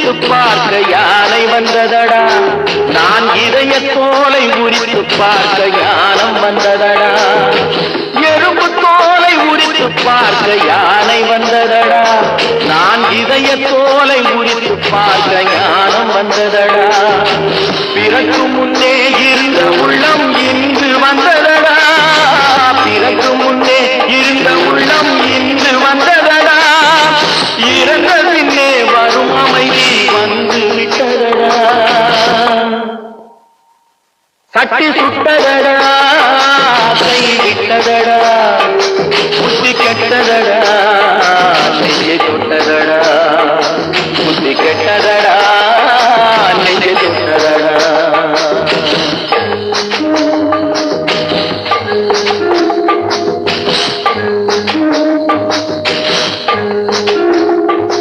உரித்து பார்க்க யானை வந்ததடா, நான் இதய தோலை உரித்து பார்க்க ஞானம் வந்ததடா. எறும்பு தோலை உரித்து பார்க்க யானை வந்ததடா, நான் இதய தோலை உரித்து பார்க்க ஞானம் வந்ததடா. பிறகு முன்னே இருந்த உள்ளம் இன்று வந்ததடா, பிறகு முன்னே இருந்த உள்ளம் இன்று வந்ததடா. இறந்த பின்னே வரும் அமைதி வந்து விட்டதடா. சட்டி சுட்டதடா, கை விட்டதடா, புத்தி கெட்டதடா, நெய்யை தொட்டதடா, புத்தி கெட்டதடா,